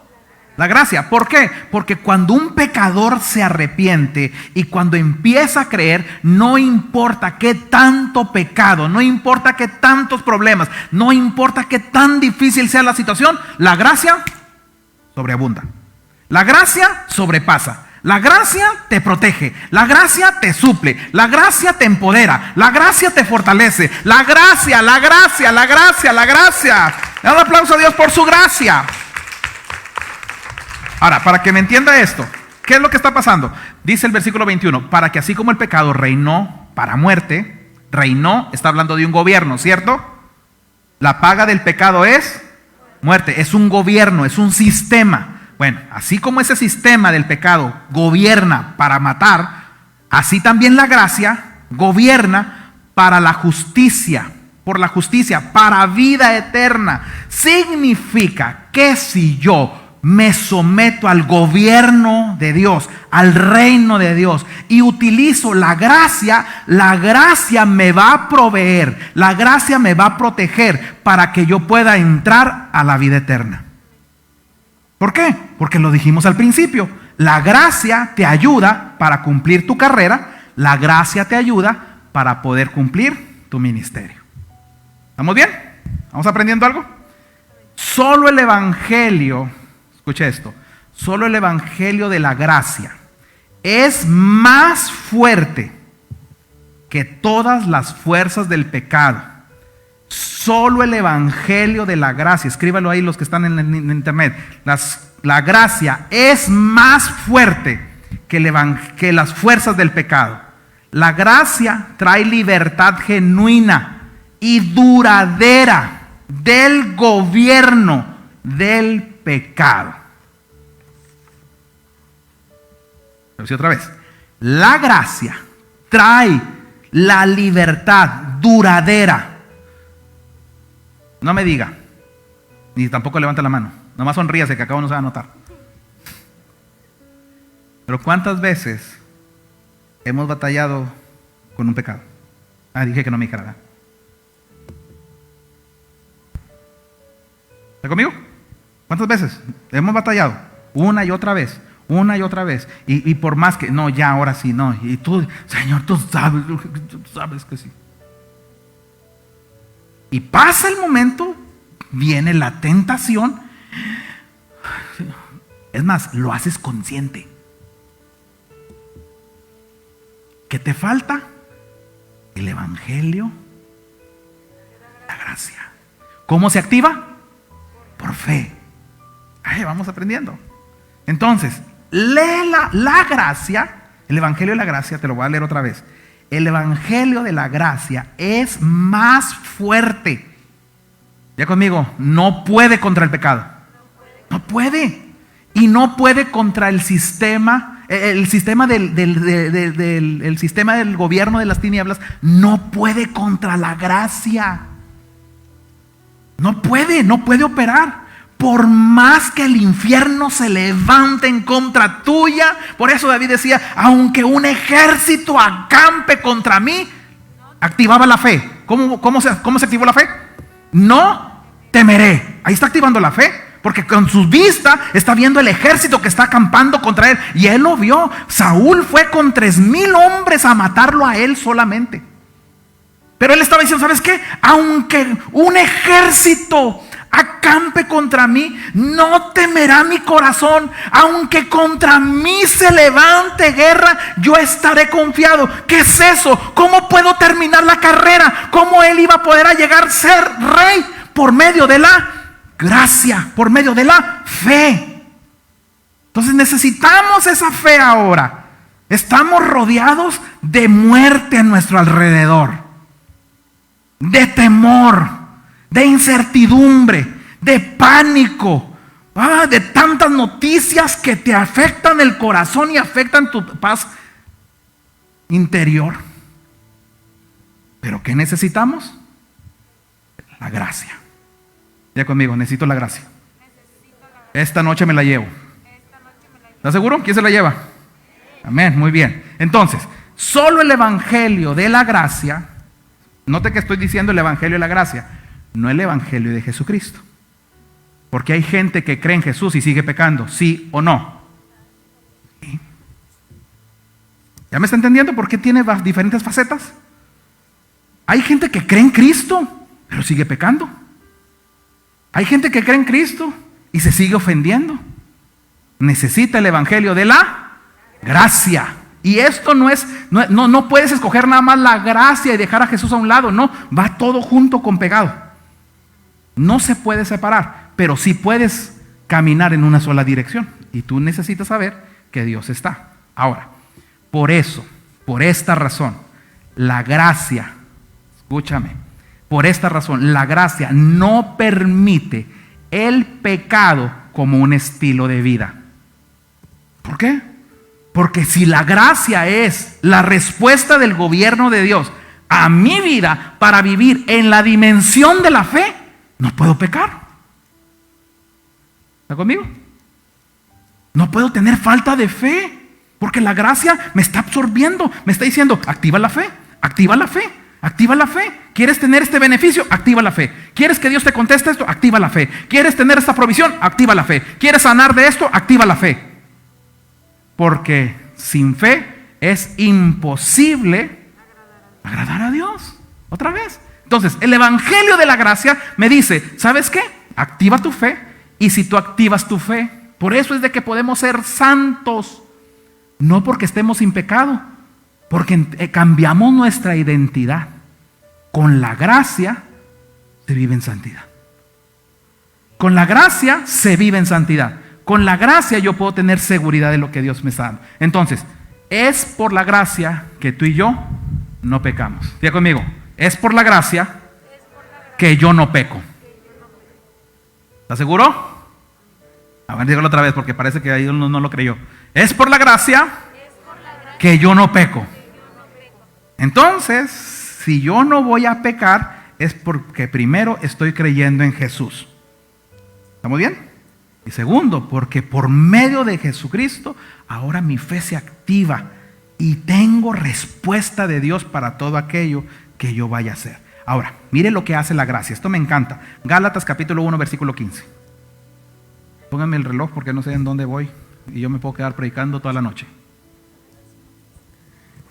La gracia. ¿Por qué? Porque cuando un pecador se arrepiente y cuando empieza a creer, no importa qué tanto pecado, no importa qué tantos problemas, no importa qué tan difícil sea la situación, la gracia sobreabunda. La gracia sobrepasa. La gracia te protege, la gracia te suple, la gracia te empodera, la gracia te fortalece. La gracia, la gracia, la gracia, la gracia. Le doy un aplauso a Dios por su gracia. Ahora, para que me entienda esto, ¿qué es lo que está pasando? Dice el versículo 21, para que así como el pecado reinó para muerte, reinó, está hablando de un gobierno, ¿cierto? La paga del pecado es muerte, es un gobierno, es un sistema. Bueno, así como ese sistema del pecado gobierna para matar, así también la gracia gobierna para la justicia, por la justicia, para vida eterna. Significa que si yo me someto al gobierno de Dios, al reino de Dios, y utilizo la gracia me va a proveer, la gracia me va a proteger para que yo pueda entrar a la vida eterna. ¿Por qué? Porque lo dijimos al principio. La gracia te ayuda para cumplir tu carrera. La gracia te ayuda para poder cumplir tu ministerio. ¿Estamos bien? ¿Vamos aprendiendo algo? Solo el evangelio, escuche esto, solo el evangelio de la gracia es más fuerte que todas las fuerzas del pecado. Solo el evangelio de la gracia, escríbalo ahí los que están en internet. La gracia es más fuerte que las fuerzas del pecado. La gracia trae libertad genuina y duradera del gobierno del pecado. Pero sí, otra vez. La gracia trae la libertad duradera. No me diga, ni tampoco levante la mano. Nomás sonríase que acá uno se va a notar. Pero ¿cuántas veces hemos batallado con un pecado? Dije que no me dijera nada. ¿Está conmigo? ¿Cuántas veces hemos batallado? Una y otra vez. Una y otra vez. Y por más que, no, ya, ahora sí, no. Y tú, Señor, tú sabes que sí. Y pasa el momento, viene la tentación. Es más, lo haces consciente. ¿Qué te falta? El evangelio, la gracia. ¿Cómo se activa? Por fe. Vamos aprendiendo. Entonces, lee la gracia, el evangelio de la gracia, te lo voy a leer otra vez. El evangelio de la gracia es más fuerte. Ya conmigo, no puede contra el pecado. No puede. Y no puede contra el sistema, el sistema el sistema del gobierno de las tinieblas. No puede contra la gracia. No puede operar. Por más que el infierno se levante en contra tuya. Por eso David decía, aunque un ejército acampe contra mí, activaba la fe. ¿Cómo se activó la fe? No temeré. Ahí está activando la fe. Porque con su vista está viendo el ejército que está acampando contra él. Y él lo vio. Saúl fue con 3,000 hombres a matarlo a él solamente. Pero él estaba diciendo, ¿sabes qué? Aunque un ejército acampe contra mí, no temerá mi corazón. Aunque contra mí se levante guerra, yo estaré confiado. ¿Qué es eso? ¿Cómo puedo terminar la carrera? ¿Cómo él iba a poder llegar a ser rey? Por medio de la gracia, por medio de la fe. Entonces necesitamos esa fe ahora. Estamos rodeados de muerte a nuestro alrededor, de temor, de incertidumbre, de pánico, de tantas noticias que te afectan el corazón y afectan tu paz interior. ¿Pero qué necesitamos? La gracia. Ya conmigo, necesito la gracia. Esta noche me la llevo. ¿Estás seguro? ¿Quién se la lleva? Amén, muy bien. Entonces, solo el evangelio de la gracia. Note que estoy diciendo el evangelio de la gracia, no el evangelio de Jesucristo. Porque hay gente que cree en Jesús y sigue pecando, ¿sí o no? ¿Sí? ¿Ya me está entendiendo por qué tiene diferentes facetas? Hay gente que cree en Cristo, pero sigue pecando. Hay gente que cree en Cristo y se sigue ofendiendo. necesita el evangelio de la gracia. Y esto no puedes escoger nada más la gracia y dejar a Jesús a un lado. No, va todo junto con pegado. No se puede separar, pero sí puedes caminar en una sola dirección. Y tú necesitas saber que Dios está. Ahora, por eso, por esta razón, la gracia, escúchame, por esta razón, la gracia no permite el pecado como un estilo de vida. ¿Por qué? Porque si la gracia es la respuesta del gobierno de Dios a mi vida para vivir en la dimensión de la fe, no puedo pecar. ¿Está conmigo? No puedo tener falta de fe, porque la gracia me está absorbiendo, me está diciendo, activa la fe, activa la fe, activa la fe. ¿Quieres tener este beneficio? Activa la fe. ¿Quieres que Dios te conteste esto? Activa la fe. ¿Quieres tener esta provisión? Activa la fe. ¿Quieres sanar de esto? Activa la fe. Porque sin fe es imposible agradar a Dios. Otra vez. Entonces, el evangelio de la gracia me dice, ¿sabes qué? Activa tu fe. Y si tú activas tu fe, por eso es de que podemos ser santos. No porque estemos sin pecado, porque cambiamos nuestra identidad. Con la gracia se vive en santidad. Con la gracia se vive en santidad. Con la gracia yo puedo tener seguridad de lo que Dios me está dando. Entonces, es por la gracia que tú y yo no pecamos. Diga conmigo, es por la gracia que yo no peco. ¿Estás seguro? A ver, dígalo otra vez porque parece que ahí uno no lo creyó. Es por la gracia que yo no peco. Entonces, si yo no voy a pecar, es porque primero estoy creyendo en Jesús. ¿Estamos bien? Y segundo, porque por medio de Jesucristo, ahora mi fe se activa y tengo respuesta de Dios para todo aquello que yo vaya a hacer. Ahora, mire lo que hace la gracia. Esto me encanta. Gálatas capítulo 1, versículo 15. Pónganme el reloj porque no sé en dónde voy y yo me puedo quedar predicando toda la noche.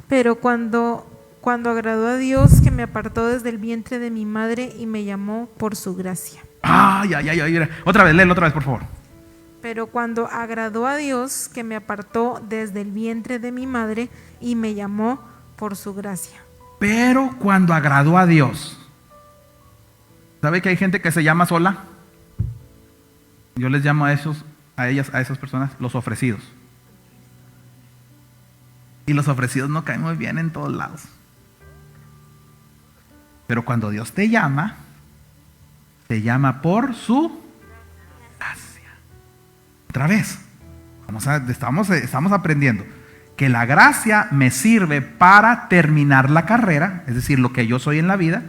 Pero cuando agradó a Dios, que me apartó desde el vientre de mi madre y me llamó por su gracia. Ay. Otra vez, léelo otra vez, por favor. Pero cuando agradó a Dios, que me apartó desde el vientre de mi madre y me llamó por su gracia. Pero cuando agradó a Dios. ¿Sabe que hay gente que se llama sola? Yo les llamo a esas personas los ofrecidos. Y los ofrecidos no caen muy bien en todos lados. Pero cuando Dios te llama por su gracia. Otra vez, estamos aprendiendo que la gracia me sirve para terminar la carrera, es decir, lo que yo soy en la vida,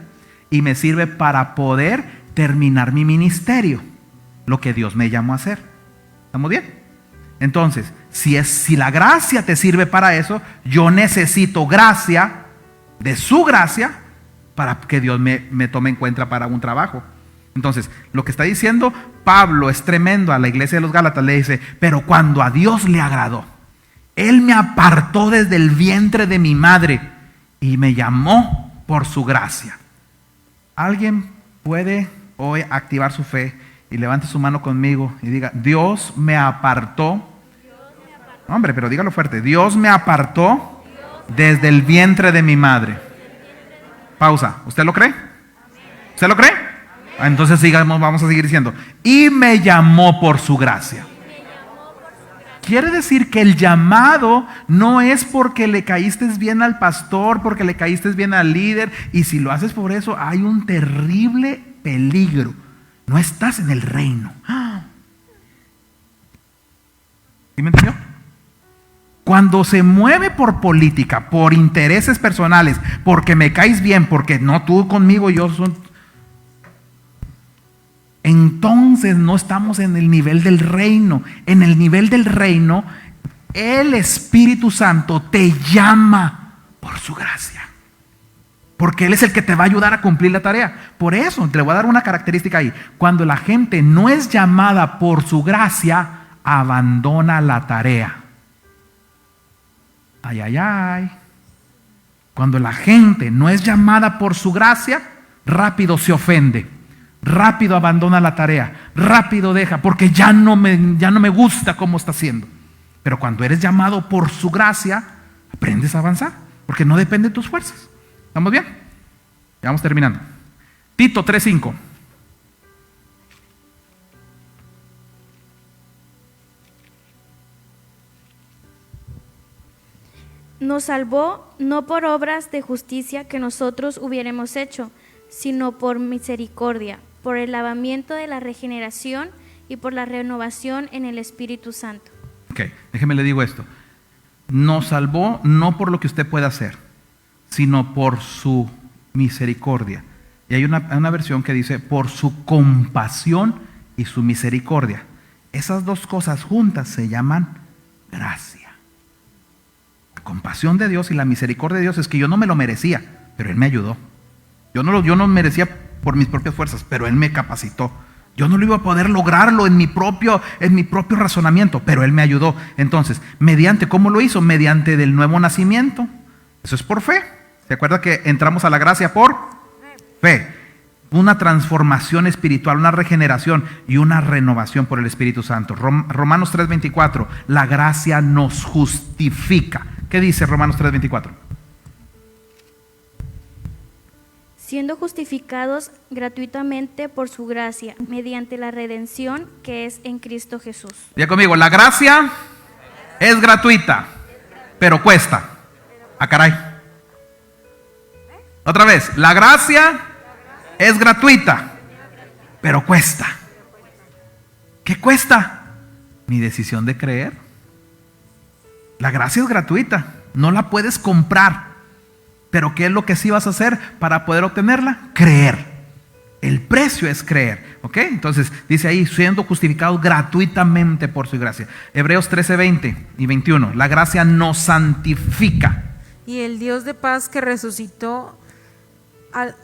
y me sirve para poder terminar mi ministerio, lo que Dios me llamó a hacer. ¿Estamos bien? Entonces, si la gracia te sirve para eso, yo necesito gracia, de su gracia, para que Dios me tome en cuenta para un trabajo. Entonces, lo que está diciendo Pablo es tremendo a la iglesia de los Gálatas. Le dice, pero cuando a Dios le agradó, Él me apartó desde el vientre de mi madre y me llamó por su gracia. ¿Alguien puede hoy activar su fe y levante su mano conmigo y diga, Dios me apartó? Hombre, pero dígalo fuerte. Dios me apartó desde el vientre de mi madre. Pausa. ¿Usted lo cree? ¿Usted lo cree? Entonces sigamos, vamos a seguir diciendo. Y me llamó por su gracia. Quiere decir que el llamado no es porque le caíste bien al pastor, porque le caíste bien al líder. Y si lo haces por eso, hay un terrible peligro. No estás en el reino. ¿Sí me entendió? Cuando se mueve por política, por intereses personales, porque me caes bien, porque no tú conmigo, yo soy... Entonces no estamos en el nivel del reino. En el nivel del reino, el Espíritu Santo te llama por su gracia. Porque Él es el que te va a ayudar a cumplir la tarea. Por eso, te voy a dar una característica ahí. Cuando la gente no es llamada por su gracia, abandona la tarea. Ay. Cuando la gente no es llamada por su gracia, rápido se ofende. rápido abandona la tarea, rápido deja, porque ya no me gusta cómo está haciendo. Pero cuando eres llamado por su gracia, aprendes a avanzar, porque no depende de tus fuerzas. ¿Estamos bien? Ya vamos terminando. Tito 3:5. Nos salvó no por obras de justicia que nosotros hubiéramos hecho, sino por misericordia, por el lavamiento de la regeneración y por la renovación en el Espíritu Santo. Ok, déjeme le digo esto. Nos salvó no por lo que usted pueda hacer, sino por su misericordia. Y hay una versión que dice por su compasión y su misericordia. Esas dos cosas juntas se llaman gracia. La compasión de Dios y la misericordia de Dios es que yo no me lo merecía, pero Él me ayudó. Yo no merecía por mis propias fuerzas, pero Él me capacitó. Yo no lo iba a poder lograrlo en mi propio razonamiento, pero Él me ayudó. Entonces, ¿cómo lo hizo? Mediante del nuevo nacimiento. Eso es por fe. ¿Se acuerda que entramos a la gracia por fe? Una transformación espiritual, una regeneración y una renovación por el Espíritu Santo. Romanos 3:24, la gracia nos justifica. ¿Qué dice Romanos 3:24? Siendo justificados gratuitamente por su gracia, mediante la redención que es en Cristo Jesús. Diga conmigo, la gracia es gratuita, pero cuesta. Ah, caray. Otra vez, la gracia es gratuita, pero cuesta. ¿Qué cuesta? Mi decisión de creer. La gracia es gratuita, no la puedes comprar. Pero ¿qué es lo que sí vas a hacer para poder obtenerla? Creer. El precio es creer. ¿Ok? Entonces dice ahí, siendo justificados gratuitamente por su gracia. Hebreos 13:20 y 21. La gracia nos santifica. Y el Dios de paz que resucitó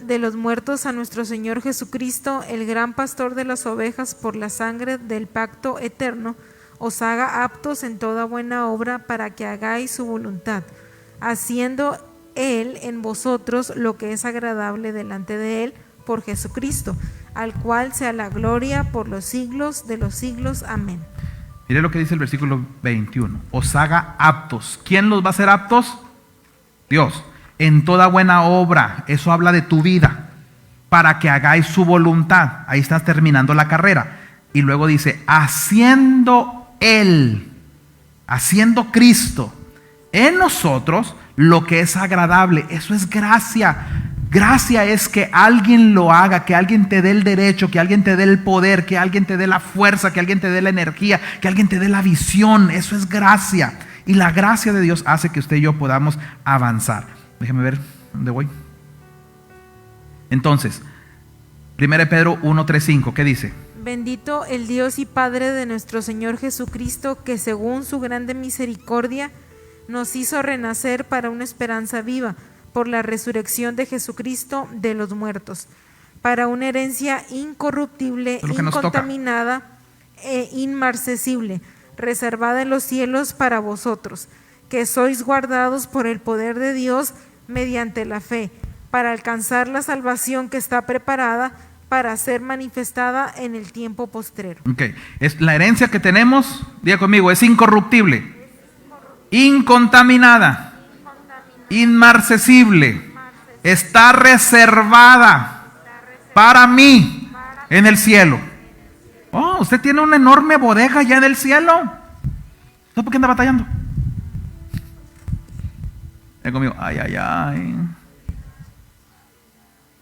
de los muertos a nuestro Señor Jesucristo, el gran pastor de las ovejas, por la sangre del pacto eterno, os haga aptos en toda buena obra para que hagáis su voluntad, haciendo Él en vosotros lo que es agradable delante de Él por Jesucristo, al cual sea la gloria por los siglos de los siglos. Amén. Mire lo que dice el versículo 21. Os haga aptos. ¿Quién los va a hacer aptos? Dios. En toda buena obra. Eso habla de tu vida. Para que hagáis su voluntad. Ahí estás terminando la carrera. Y luego dice, haciendo Él, haciendo Cristo en nosotros lo que es agradable. Eso es gracia. Gracia es que alguien lo haga, que alguien te dé el derecho, que alguien te dé el poder, que alguien te dé la fuerza, que alguien te dé la energía, que alguien te dé la visión. Eso es gracia. Y la gracia de Dios hace que usted y yo podamos avanzar. Déjeme ver dónde voy. Entonces, 1 Pedro 1:3-5, ¿qué dice? Bendito el Dios y Padre de nuestro Señor Jesucristo, que según su grande misericordia nos hizo renacer para una esperanza viva, por la resurrección de Jesucristo de los muertos, para una herencia incorruptible, incontaminada e inmarcesible, reservada en los cielos para vosotros, que sois guardados por el poder de Dios mediante la fe, para alcanzar la salvación que está preparada para ser manifestada en el tiempo postrero. Okay. Es la herencia que tenemos, diga conmigo, es incorruptible, incontaminada, inmarcesible, está reservada para mí en el cielo. Oh, usted tiene una enorme bodega ya en el cielo. ¿Sabe por qué anda batallando? Conmigo, ay.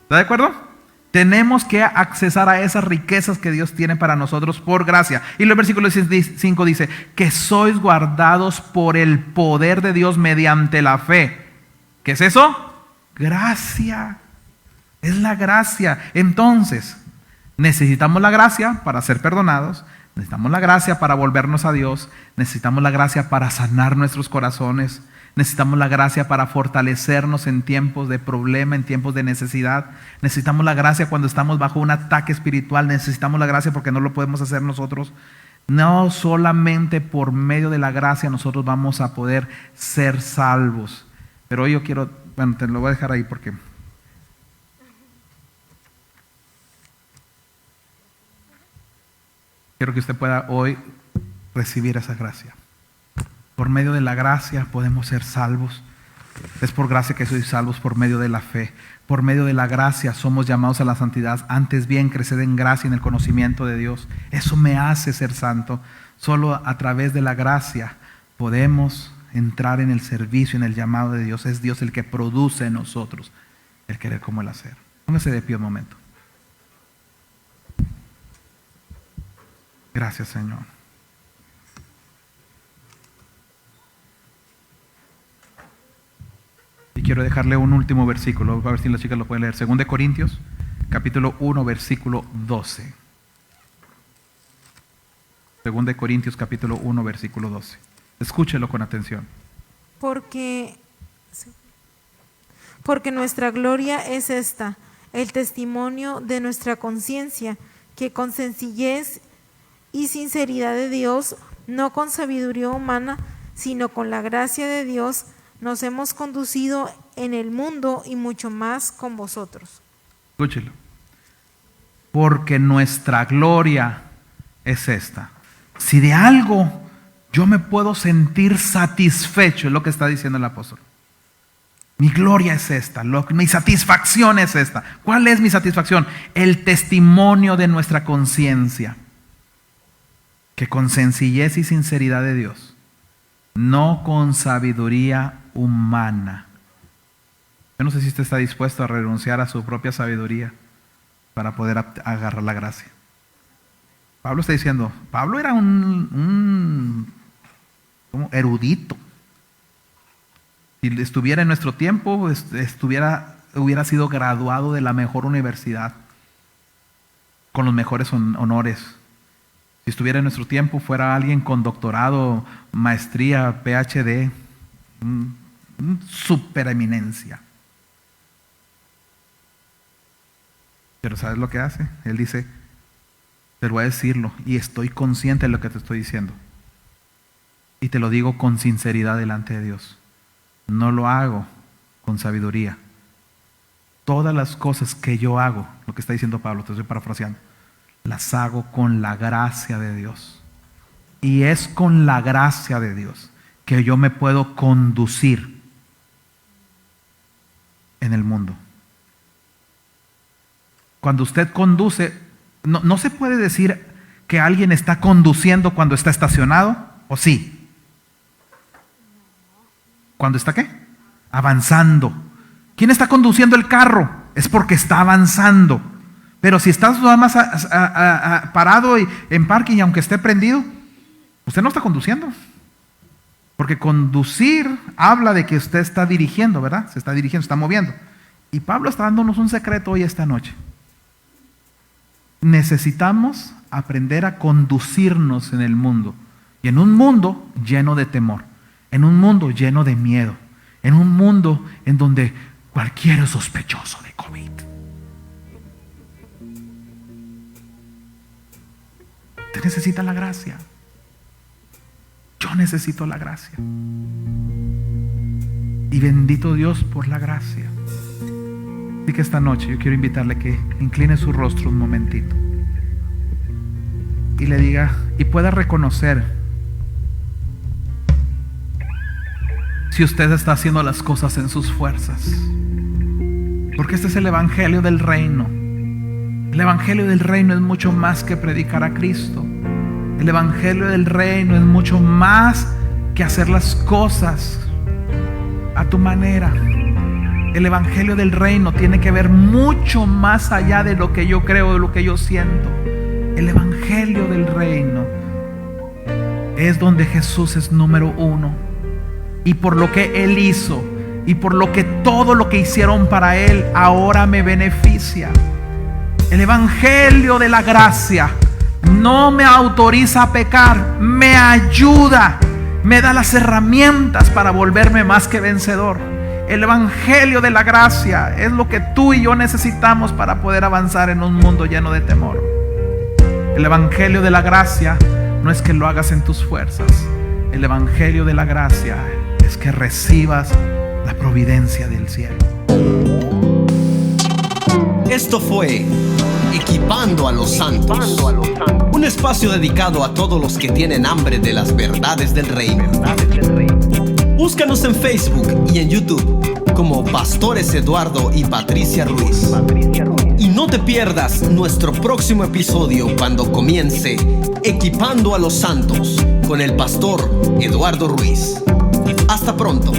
¿Está de acuerdo? Tenemos que accesar a esas riquezas que Dios tiene para nosotros por gracia. Y el versículo 5 dice, que sois guardados por el poder de Dios mediante la fe. ¿Qué es eso? Gracia. Es la gracia. Entonces, necesitamos la gracia para ser perdonados. Necesitamos la gracia para volvernos a Dios. Necesitamos la gracia para sanar nuestros corazones. Necesitamos la gracia para fortalecernos en tiempos de problema, en tiempos de necesidad. Necesitamos la gracia cuando estamos bajo un ataque espiritual. Necesitamos la gracia porque no lo podemos hacer nosotros. No solamente por medio de la gracia nosotros vamos a poder ser salvos. Pero hoy yo quiero, bueno, te lo voy a dejar ahí porque Quiero que usted pueda hoy recibir esa gracia. Por medio de la gracia podemos ser salvos. Es por gracia que sois salvos por medio de la fe. Por medio de la gracia somos llamados a la santidad. Antes bien, creced en gracia y en el conocimiento de Dios. Eso me hace ser santo. Solo a través de la gracia podemos entrar en el servicio, en el llamado de Dios. Es Dios el que produce en nosotros el querer como el hacer. Póngase de pie un momento. Gracias, Señor. Y quiero dejarle un último versículo, a ver si las chicas lo pueden leer. 2 Corintios, capítulo 1, versículo 12. 2 Corintios, capítulo 1, versículo 12. Escúchelo con atención. Porque nuestra gloria es esta, el testimonio de nuestra conciencia, que con sencillez y sinceridad de Dios, no con sabiduría humana, sino con la gracia de Dios, nos hemos conducido en el mundo y mucho más con vosotros. Escúchelo. Porque nuestra gloria es esta. Si de algo yo me puedo sentir satisfecho, es lo que está diciendo el apóstol. Mi gloria es esta, mi satisfacción es esta. ¿Cuál es mi satisfacción? El testimonio de nuestra conciencia. Que con sencillez y sinceridad de Dios, no con sabiduría humana. Yo no sé si usted está dispuesto a renunciar a su propia sabiduría para poder agarrar la gracia. Pablo está diciendo, Pablo era un erudito. Si estuviera en nuestro tiempo, hubiera sido graduado de la mejor universidad, con los mejores honores. Si estuviera en nuestro tiempo, fuera alguien con doctorado, maestría, PhD, supereminencia. Pero ¿sabes lo que hace? Él dice, te voy a decirlo y estoy consciente de lo que te estoy diciendo. Y te lo digo con sinceridad delante de Dios. No lo hago con sabiduría. Todas las cosas que yo hago, lo que está diciendo Pablo, te estoy parafraseando, las hago con la gracia de Dios. Y es con la gracia de Dios que yo me puedo conducir en el mundo. Cuando usted conduce, no se puede decir que alguien está conduciendo cuando está estacionado, ¿o sí? ¿Cuando está qué? Avanzando. ¿Quién está conduciendo el carro? Es porque está avanzando. Pero si estás nada más parado en parking y aunque esté prendido, usted no está conduciendo. Porque conducir habla de que usted está dirigiendo, ¿verdad? Se está dirigiendo, se está moviendo. Y Pablo está dándonos un secreto hoy esta noche. Necesitamos aprender a conducirnos en el mundo. Y en un mundo lleno de temor. En un mundo lleno de miedo. En un mundo en donde cualquiera es sospechoso de COVID. Usted necesita la gracia. Yo necesito la gracia. Y bendito Dios por la gracia. Así que esta noche yo quiero invitarle que incline su rostro un momentito y le diga y pueda reconocer si usted está haciendo las cosas en sus fuerzas. Porque este es el evangelio del reino. El evangelio del reino es mucho más que predicar a Cristo. El evangelio del reino es mucho más que hacer las cosas a tu manera. El evangelio del reino tiene que ver mucho más allá de lo que yo creo, de lo que yo siento. El evangelio del reino es donde Jesús es número uno. Y por lo que Él hizo y por lo que todo lo que hicieron para Él ahora me beneficia. El evangelio de la gracia no me autoriza a pecar, me ayuda, me da las herramientas para volverme más que vencedor. El evangelio de la gracia es lo que tú y yo necesitamos para poder avanzar en un mundo lleno de temor. El evangelio de la gracia no es que lo hagas en tus fuerzas. El evangelio de la gracia es que recibas la providencia del cielo. Esto fue Equipando a los santos. Un espacio dedicado a todos los que tienen hambre de las verdades del reino. Búscanos en Facebook y en YouTube como Pastores Eduardo y Patricia Ruiz. Y no te pierdas nuestro próximo episodio cuando comience Equipando a los Santos con el pastor Eduardo Ruiz. Hasta pronto.